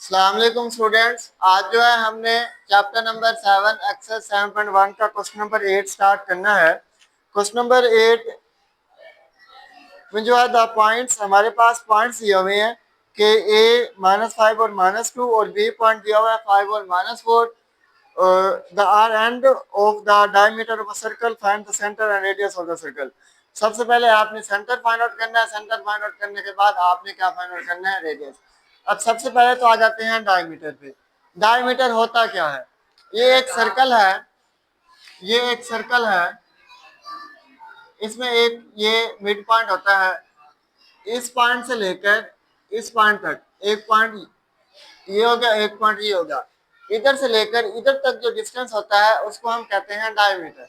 अस्सलाम वालेकुम स्टूडेंट्स। आज जो है हमने चैप्टर नंबर 7 एक्सरसाइज 7.1 का क्वेश्चन नंबर 8 स्टार्ट करना है। क्वेश्चन नंबर 8 में जो है द पॉइंट्स, हमारे पास पॉइंट्स दिए हुए हैं कि a-5 और -2 और b पॉइंट दिया हुआ है 5 और -4। The are end of the diameter of a circle, find the centre and radius of the circle. सबसे पहले आपने सेंटर फाइंड आउट करना है। सेंटर फाइंड आउट करने के बाद आपने क्या फाइंड आउट करना है? रेडियस। अब सबसे पहले तो आ जाते हैं डायमीटर पे। डायमीटर होता क्या है? ये एक सर्कल है, ये एक सर्कल है, इसमें एक ये मिड पॉइंट होता है। इस पॉइंट से लेकर इस पॉइंट तक एक पॉइंट ये हो गया, एक पॉइंट ये हो गया। इधर से लेकर इधर तक जो डिस्टेंस होता है उसको हम कहते हैं डायमीटर।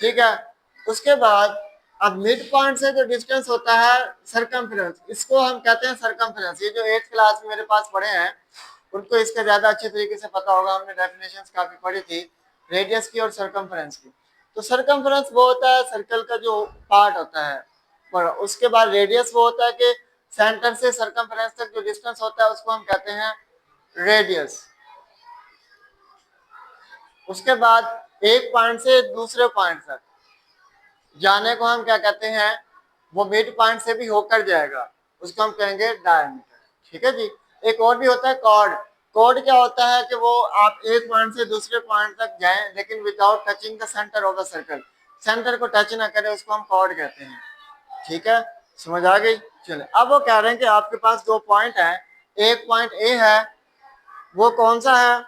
ठीक है। उसके बाद अब मिड पॉइंट से जो डिस्टेंस होता है सरकमफ्रेंस, इसको हम कहते हैं सरकमफ्रेंस। ये जो 8th क्लास में मेरे पास पढ़े हैं उनको इसका ज्यादा अच्छे तरीके से पता होगा, हमने डेफिनेशंस काफी पढ़ी थी रेडियस की और सरकमफ्रेंस की। तो सरकमफ्रेंस वो होता है सर्कल का जो पार्ट होता है, और उसके बाद रेडियस वो होता है कि सेंटर से सरकमफ्रेंस तक जो डिस्टेंस होता है उसको हम कहते हैं रेडियस। उसके बाद एक पॉइंट से दूसरे पॉइंट तक जाने को हम क्या कहते हैं? वो मिड पॉइंट से भी होकर जाएगा, उसको हम कहेंगे डायमीटर। ठीक है जी। एक और भी होता है कॉर्ड। कॉर्ड क्या होता है कि वो आप एक पॉइंट से दूसरे पॉइंट तक जाएं लेकिन without touching the centre of the circle, centre को टच ना करें, उसको हम कॉर्ड कहते हैं। ठीक है, समझ आ गई? चले, अब वो कह रहे हैं कि आपके पास दो पॉइंट है। एक पॉइंट ए है, वो कौन सा है?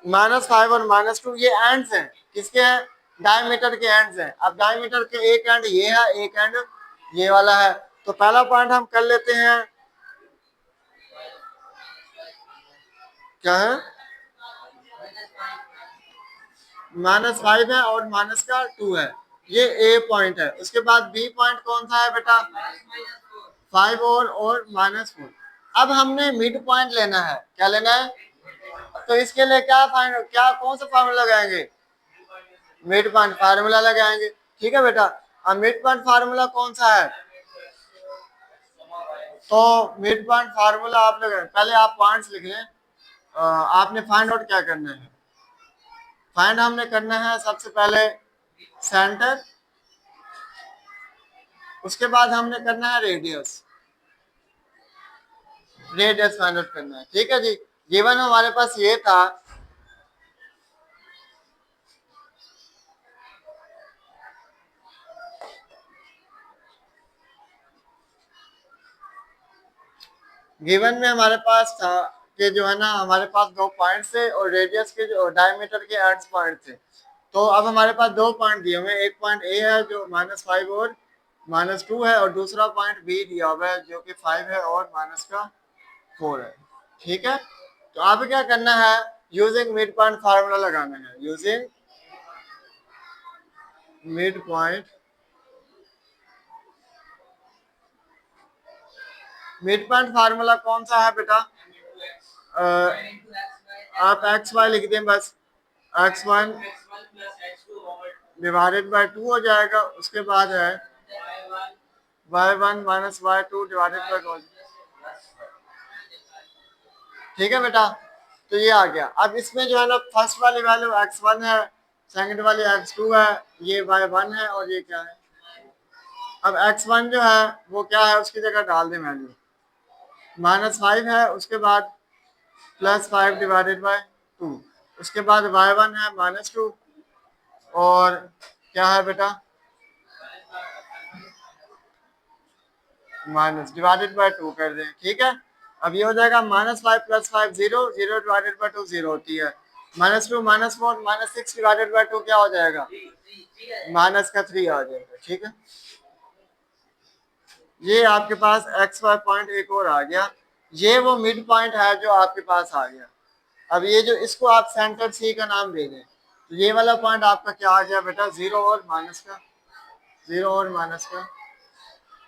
-5 और -2, ये एंड्स हैं। किसके हैं? डायमीटर के एंड्स हैं। अब डायमीटर के एक एंड ये है, एक एंड ये वाला है। तो पहला पॉइंट हम कर लेते हैं, क्या है? -5 है और -2 है, ये ए पॉइंट है। उसके बाद बी पॉइंट कौन सा है बेटा? 5 और -4। अब हमने मिड पॉइंट लेना है। क्या लेना है? तो इसके लिए क्या कौन सा फार्मूला लगाएंगे? मिड पॉइंट फार्मूला लगाएंगे। ठीक है बेटा। अब मिड पॉइंट फार्मूला कौन सा है? तो मिड पॉइंट फार्मूला आप लोग पहले आप पॉइंट्स लिख लें। आपने फाइंड आउट क्या करना है? फाइंड हमने करना है सबसे पहले सेंटर, उसके बाद हमने करना है रेडियस। रेडियस फाइंड आउट करना है। ठीक है जी। गिवन हमारे पास ये था, गिवन में हमारे पास था कि जो है ना हमारे पास दो पॉइंट्स थे और रेडियस के जो डायमीटर के एंड्स पॉइंट थे। तो अब हमारे पास दो पॉइंट दिए हुए हैं। एक पॉइंट ए है जो -5 और -2 है, और दूसरा पॉइंट बी दिया हुआ है जो कि 5 है और -4 है। ठीक है। तो अब क्या करना है? यूजिंग मिड पॉइंट फार्मूला लगाना है। Using mid point, mid point formula कौन सा है बेटा? आप एक्स वाई लिख दें बस। x1 डिवाइडेड बाय 2 हो जाएगा। उसके बाद है y1 -y2 डिवाइडेड बाय 2। ठीक है बेटा। तो ये आ गया। अब इसमें जो है ना फर्स्ट वाली वैल्यू x1 है, सेकंड वाली x2 है, ये y1 है और ये क्या है? अब x1 जो है वो क्या है, उसकी जगह डाल दें वैल्यू। -5 है, उसके बाद +5 डिवाइडेड बाय 2, उसके बाद y1 है -2 और क्या है बेटा? माइनस डिवाइडेड बाय 2 कर दें। ठीक है। अब ये हो जाएगा -5 + 5 0, 0 डिवाइडेड बाय 2 0 होती है। -2 -4 -6 डिवाइडेड बाय 2 क्या हो जाएगा? -3 आ जाएगा। ठीक है। ये आपके पास एक्स वाई पॉइंट एक और आ गया। ये वो मिड पॉइंट है जो आपके पास आ गया। अब ये जो इसको आप सेंटर सी का नाम दे दें, तो ये वाला पॉइंट आपका क्या आ गया बेटा? 0 और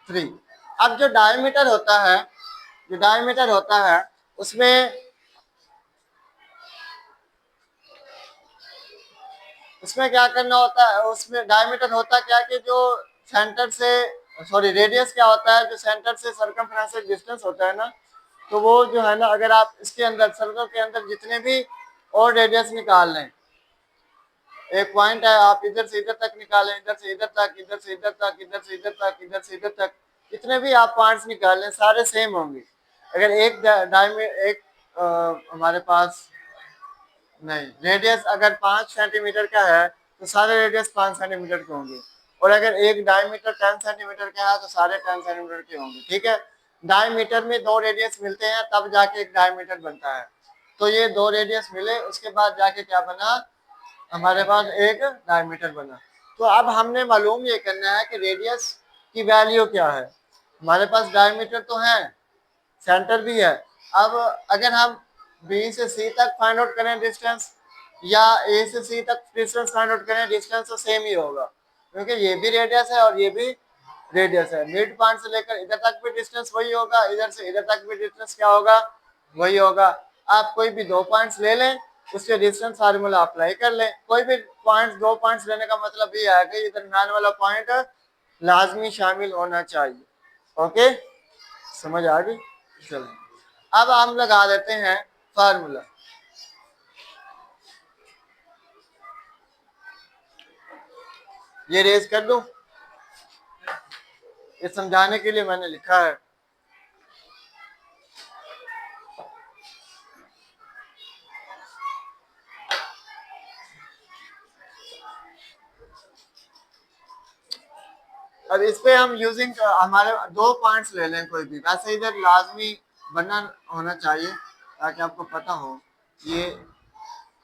-3। अब जो डायमीटर होता है, जो डायमीटर होता है उसमें उसमें क्या करना होता है? उसमें डायमीटर होता क्या कि जो सेंटर से, सॉरी रेडियस क्या होता है? जो सेंटर से सरकमफ्रेंस डिस्टेंस होता है ना, तो वो जो है ना, अगर आप इसके अंदर सर्कल के अंदर जितने भी और रेडियस निकाल लें, एक पॉइंट है, आप इधर से इधर तक निकालें, इधर से इधर तक, इधर से इधर तक, इधर से इधर तक, इधर से इधर तक, जितने भी आप पॉइंट्स निकाल लें सारे सेम होंगे। अगर एक एक हमारे पास नहीं, रेडियस अगर 5 सेंटीमीटर का है तो सारे रेडियस 5 सेंटीमीटर के होंगे, और अगर एक डायमीटर 10 सेंटीमीटर का है तो सारे 10 सेंटीमीटर के होंगे। ठीक है, डायमीटर में दो रेडियस मिलते हैं तब जाके एक डायमीटर बनता है। तो ये दो रेडियस मिले, उसके बाद जाके क्या बना, हमारे पास एक डायमीटर बना। तो अब हमने मालूम ये करना है कि रेडियस की वैल्यू क्या है। हमारे पास डायमीटर तो है, सेंटर भी है। अब अगर हम बी से सी तक फाइंड आउट करें डिस्टेंस, या ए से सी तक डिस्टेंस फाइंड आउट करें, डिस्टेंस तो सेम ही होगा, क्योंकि ये भी रेडियस है और ये भी रेडियस है। मिड पॉइंट से लेकर इधर तक भी डिस्टेंस वही होगा, इधर से इधर तक भी डिस्टेंस क्या होगा, वही होगा। आप कोई भी दो पॉइंट्स ले लें, उसके डिस्टेंस फार्मूला अप्लाई कर लें। कोई भी पॉइंट्स, दो पॉइंट्स लेने का मतलब ये है कि इधर दरमियान वाला पॉइंट लाजमी शामिल होना चाहिए। ओके, समझ आ गई? चलो अब हम लगा देते हैं फार्मूला। ये रेज कर दूं, ये समझाने के लिए मैंने लिखा है। अब इस पे हम यूजिंग हमारे दो पॉइंट्स ले लें कोई भी, वैसे इधर लाजमी बनना होना चाहिए ताकि आपको पता हो। ये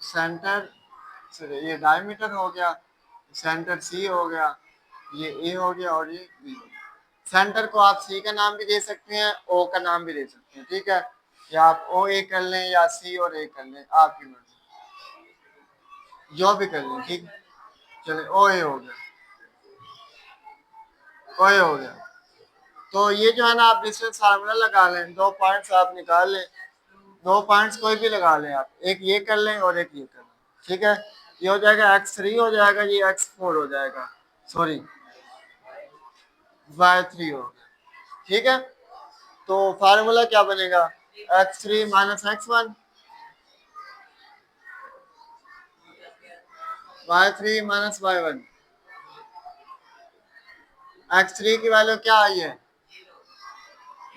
सेंटर, ये डायमीटर हो गया, सेंटर सी हो गया, ये ए हो गया और ये बी हो गया। सेंटर को आप सी का नाम भी दे सकते हैं, ओ का नाम भी दे सकते हैं। ठीक है, या आप ओ ए कर लें या सी और ए कर लें, आपकी मर्जी, जो भी कर लें। ठीक, चले ओ ए हो गया, ओ ए हो गया। तो ये जो है ना, आप डिस्टेंस फार्मूला लगा लें, दो पॉइंट्स आप निकाल लें, दो पॉइंट्स कोई भी लगा लें आप, एक ये कर लें और एक ये कर लें। ठीक है, ये हो जाएगा x3 हो जाएगा, ये x4 हो जाएगा, सॉरी y3 हो गया। ठीक है, तो फार्मूला क्या बनेगा, x3 minus x1, y3 minus y1। x3 की वैल्यू क्या आई है,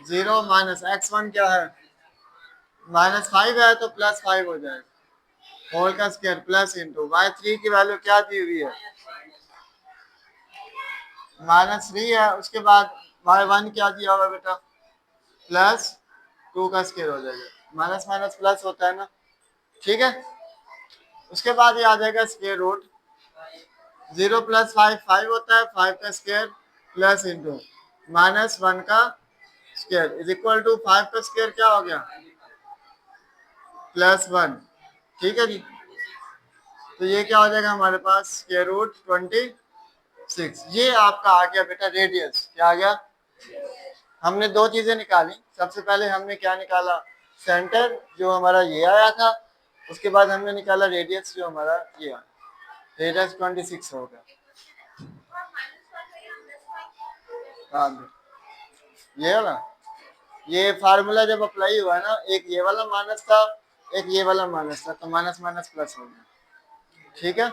0, माइनस x1 क्या है, -5 है तो +5 हो जाएगा, होल का स्क्वायर प्लस इंटू y3 की वैल्यू क्या दी हुई है, -3 है, उसके बाद y1 क्या दिया हुआ बेटा, +2 का स्क्वायर हो जाएगा, माइनस माइनस प्लस होता है ना। ठीक है, उसके बाद ये आ जाएगा स्क्वायर रूट, 0 + 5 5 होता है, 5 का स्क्वायर प्लस इंटू -1 का स्क्वायर इज इक्वल टू 5 का स्क्वायर क्या हो गया, +1। ठीक है जी, तो ये क्या हो जाएगा हमारे पास, स्क्वायर रूट 26। ये आपका आ गया बेटा रेडियस। क्या आ गया, हमने दो चीजें निकाली। सबसे पहले हमने क्या निकाला, सेंटर जो हमारा ये आया था, उसके बाद हमने निकाला रेडियस जो हमारा ये आया, रेडियस 26 हो गया। हाँ, ये वाला, ये फार्मूला जब अप्लाई हुआ ना, एक ये वाला माइनस था, एक ये वाला माइनस था, तो माइनस माइनस प्लस हो गया। ठीक है,